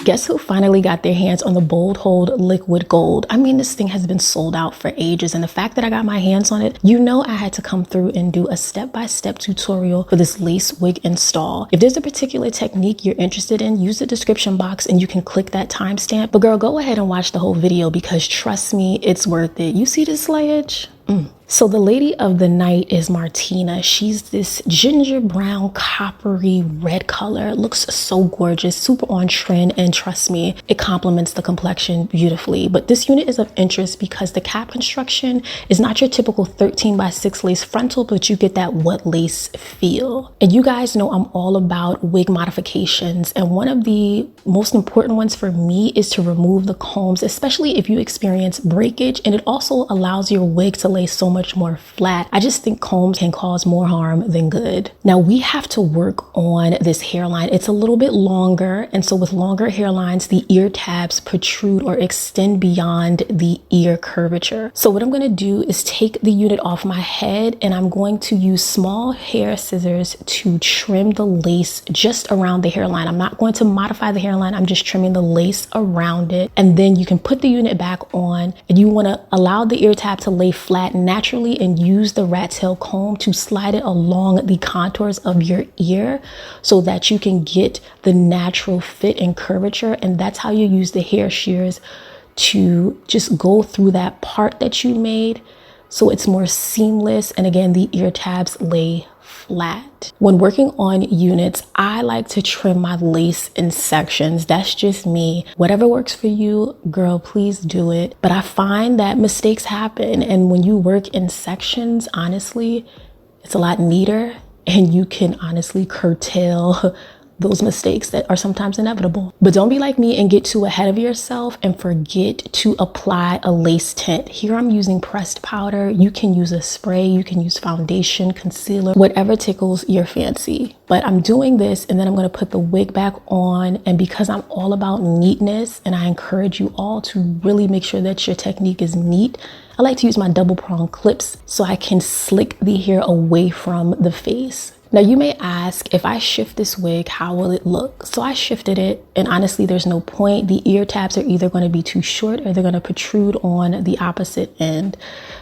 Guess who finally got their hands on the Bold Hold Liquid Gold? I mean, this thing has been sold out for ages, and the fact that I got my hands on it, you know I had to come through and do a step-by-step tutorial for this lace wig install. If there's a particular technique you're interested in, use the description box and you can click that timestamp. But girl, go ahead and watch the whole video because trust me, it's worth it. You see this slayage? So the lady of the night is Martina. She's this ginger brown, coppery red color. Looks so gorgeous, super on trend, and trust me, it complements the complexion beautifully. But this unit is of interest because the cap construction is not your typical 13x6 lace frontal, but you get that what lace feel. And you guys know I'm all about wig modifications, and one of the most important ones for me is to remove the combs, especially if you experience breakage, and it also allows your wig to lay so much more flat. I just think combs can cause more harm than good. Now we have to work on this hairline. It's a little bit longer, and so with longer hairlines, the ear tabs protrude or extend beyond the ear curvature. So what I'm going to do is take the unit off my head, and I'm going to use small hair scissors to trim the lace just around the hairline. I'm not going to modify the hairline. I'm just trimming the lace around it. And then you can put the unit back on, and you want to allow the ear tab to lay flat naturally and use the rat tail comb to slide it along the contours of your ear so that you can get the natural fit and curvature. And that's how you use the hair shears to just go through that part that you made so it's more seamless. And again, the ear tabs lay flat. When working on units, I like to trim my lace in sections. That's just me. Whatever works for you, girl, please do it. But I find that mistakes happen, and when you work in sections, honestly, it's a lot neater, and you can honestly curtail those mistakes that are sometimes inevitable. But don't be like me and get too ahead of yourself and forget to apply a lace tint. Here I'm using pressed powder. You can use a spray, you can use foundation, concealer, whatever tickles your fancy. But I'm doing this, and then I'm going to put the wig back on. And because I'm all about neatness, and I encourage you all to really make sure that your technique is neat, I like to use my double prong clips so I can slick the hair away from the face. Now you may ask, if I shift this wig, how will it look? So I shifted it, and honestly, there's no point. The ear tabs are either going to be too short or they're going to protrude on the opposite end.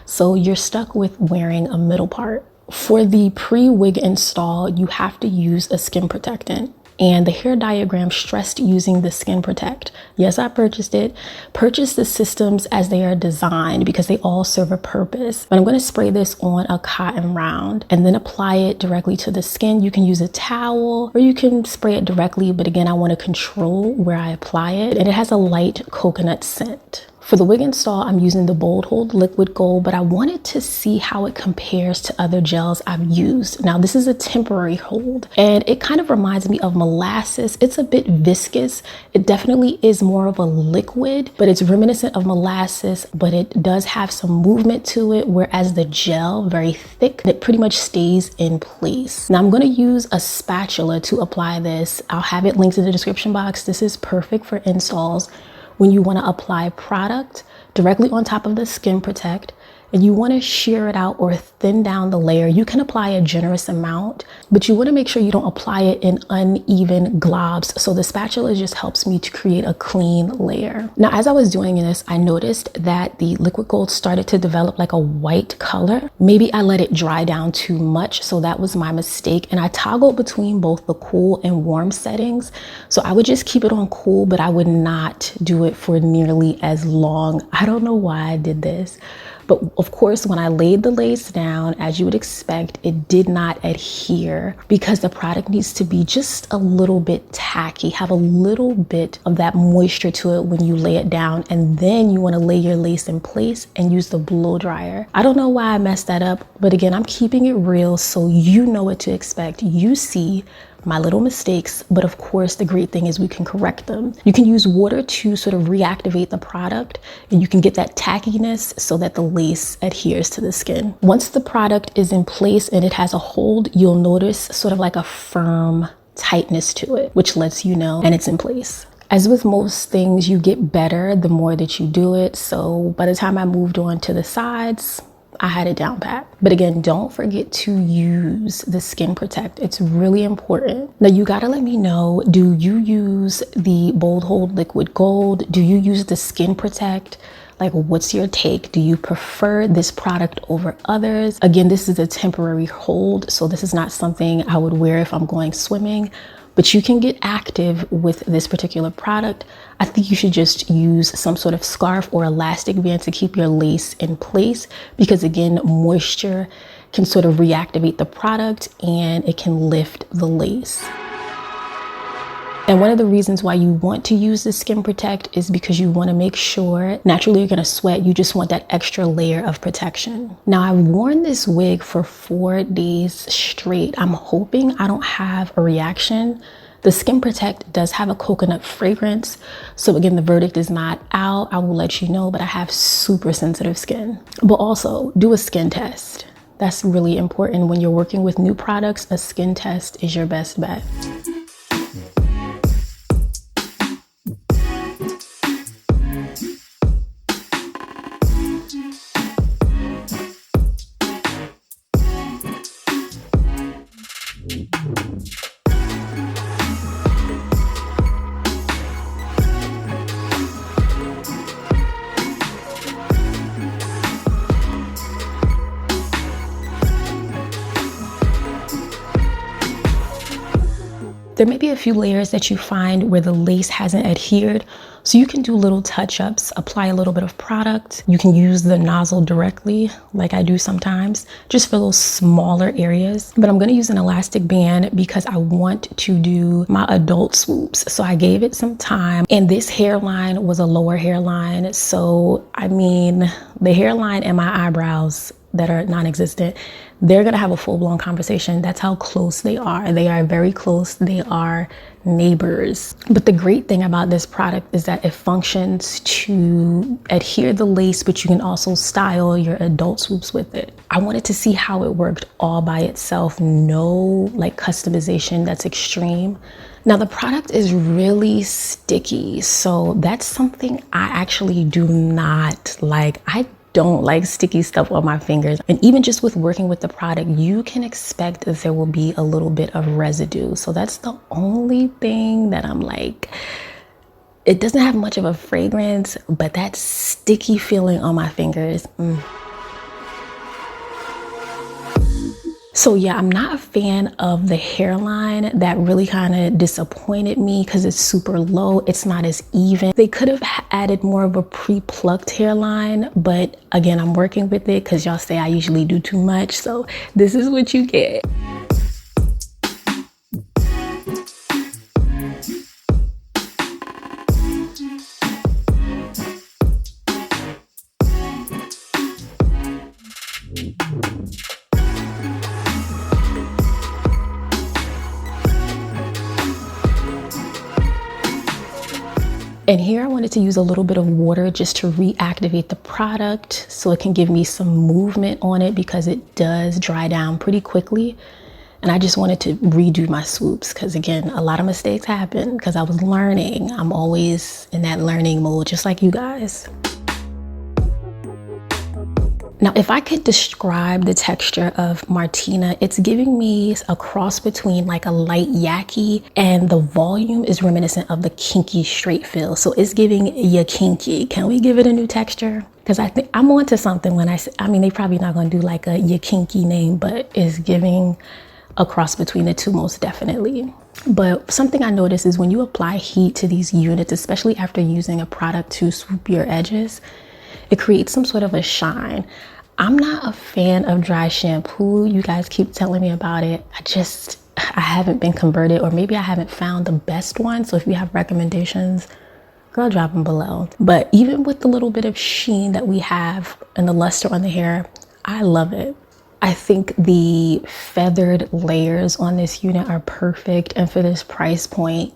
So you're stuck with wearing a middle part. For the pre-wig install, you have to use a skin protectant. And the hair diagram stressed using the skin protect. Yes, I purchased it. Purchase the systems as they are designed because they all serve a purpose. But I'm going to spray this on a cotton round and then apply it directly to the skin. You can use a towel or you can spray it directly. But again, I want to control where I apply it. And it has a light coconut scent. For the wig install, I'm using the Bold Hold Liquid Gold, but I wanted to see how it compares to other gels I've used. Now, this is a temporary hold, and it kind of reminds me of molasses. It's a bit viscous. It definitely is more of a liquid, but it's reminiscent of molasses, but it does have some movement to it, whereas the gel, very thick, it pretty much stays in place. Now, I'm going to use a spatula to apply this. I'll have it linked in the description box. This is perfect for installs when you want to apply product directly on top of the skin protect and you want to shear it out or thin down the layer. You can apply a generous amount, but you want to make sure you don't apply it in uneven globs. So the spatula just helps me to create a clean layer. Now, as I was doing this, I noticed that the liquid gold started to develop like a white color. Maybe I let it dry down too much, so that was my mistake. And I toggled between both the cool and warm settings. So I would just keep it on cool, but I would not do it for nearly as long. I don't know why I did this. But of course, when I laid the lace down, as you would expect, it did not adhere because the product needs to be just a little bit tacky, have a little bit of that moisture to it when you lay it down. And then you want to lay your lace in place and use the blow dryer. I don't know why I messed that up, but again, I'm keeping it real so you know what to expect. You see my little mistakes, but of course the great thing is we can correct them. You can use water to sort of reactivate the product, and you can get that tackiness so that the lace adheres to the skin. Once the product is in place and it has a hold, you'll notice sort of like a firm tightness to it, which lets you know and it's in place. As with most things, you get better the more that you do it. So by the time I moved on to the sides, I had it down pat. But again, don't forget to use the Skin Protect. It's really important. Now you gotta let me know, do you use the Bold Hold Liquid Gold? Do you use the Skin Protect? Like, what's your take? Do you prefer this product over others? Again, this is a temporary hold, so this is not something I would wear if I'm going swimming, but you can get active with this particular product. I think you should just use some sort of scarf or elastic band to keep your lace in place, because again, moisture can sort of reactivate the product and it can lift the lace. And one of the reasons why you want to use the Skin Protect is because you want to make sure, naturally you're going to sweat, you just want that extra layer of protection. Now I've worn this wig for 4 days straight. I'm hoping I don't have a reaction. The Skin Protect does have a coconut fragrance. So again, the verdict is not out. I will let you know, but I have super sensitive skin. But also do a skin test. That's really important. When you're working with new products, a skin test is your best bet. There may be a few layers that you find where the lace hasn't adhered, so you can do little touch-ups, apply a little bit of product. You can use the nozzle directly, like I do sometimes, just for those smaller areas. But I'm gonna use an elastic band because I want to do my adult swoops. So I gave it some time, and this hairline was a lower hairline. So, I mean, the hairline and my eyebrows that are non-existent, they're gonna have a full-blown conversation. That's how close they are. They are very close. They are neighbors. But the great thing about this product is that it functions to adhere the lace, but you can also style your adult swoops with it. I wanted to see how it worked all by itself. No like customization that's extreme. Now the product is really sticky, so that's something I actually do not like. I don't like sticky stuff on my fingers. And even just with working with the product, you can expect that there will be a little bit of residue. So that's the only thing that I'm like, it doesn't have much of a fragrance, but that sticky feeling on my fingers. So yeah, I'm not a fan of the hairline. That really kind of disappointed me because it's super low. It's not as even. They could have added more of a pre-plucked hairline, but again, I'm working with it because y'all say I usually do too much. So this is what you get. And here I wanted to use a little bit of water just to reactivate the product so it can give me some movement on it because it does dry down pretty quickly. And I just wanted to redo my swoops because again, a lot of mistakes happen because I was learning. I'm always in that learning mode, just like you guys. Now, if I could describe the texture of Martina, it's giving me a cross between like a light yaki, and the volume is reminiscent of the kinky straight feel. So it's giving ya kinky. Can we give it a new texture? Because I think I'm onto something when I mean, they probably not gonna do like a ya kinky name, but it's giving a cross between the two most definitely. But something I noticed is when you apply heat to these units, especially after using a product to swoop your edges, it creates some sort of a shine. I'm not a fan of dry shampoo. You guys keep telling me about it. I haven't been converted, or maybe I haven't found the best one. So if you have recommendations, girl, drop them below. But even with the little bit of sheen that we have and the luster on the hair, I love it. I think the feathered layers on this unit are perfect. And for this price point,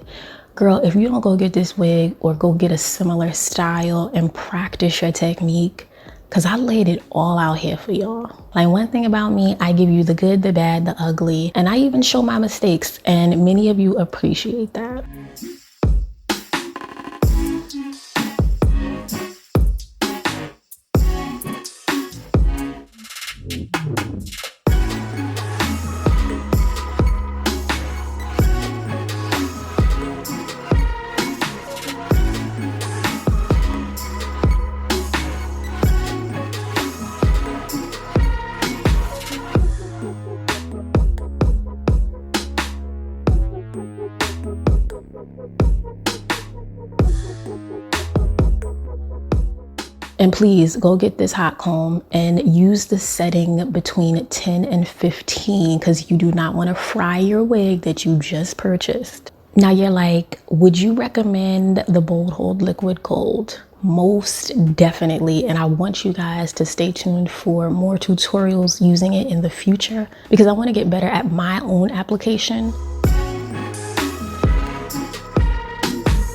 girl, if you don't go get this wig or go get a similar style and practice your technique, because I laid it all out here for y'all. Like, one thing about me, I give you the good, the bad, the ugly, and I even show my mistakes, and many of you appreciate that. And please go get this hot comb and use the setting between 10 and 15 because you do not want to fry your wig that you just purchased. Now you're like, would you recommend the Bold Hold Liquid Gold? Most definitely, and I want you guys to stay tuned for more tutorials using it in the future because I want to get better at my own application.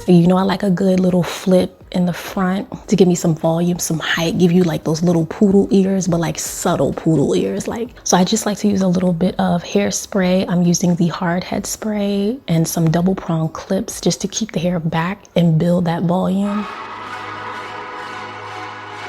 You know, I like a good little flip in the front to give me some volume, some height, give you like those little poodle ears, but like subtle poodle ears. Like, so I just like to use a little bit of hairspray. I'm using the hard head spray and some double prong clips just to keep the hair back and build that volume.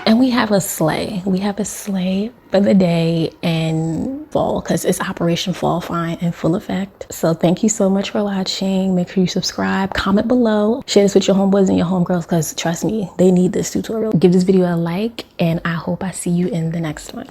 And we have a sleigh. We have a sleigh for the day and fall because it's Operation Fall Fine in full effect. So thank you so much for watching. Make sure you subscribe, comment below, share this with your homeboys and your homegirls because trust me, they need this tutorial. Give this video a like and I hope I see you in the next one.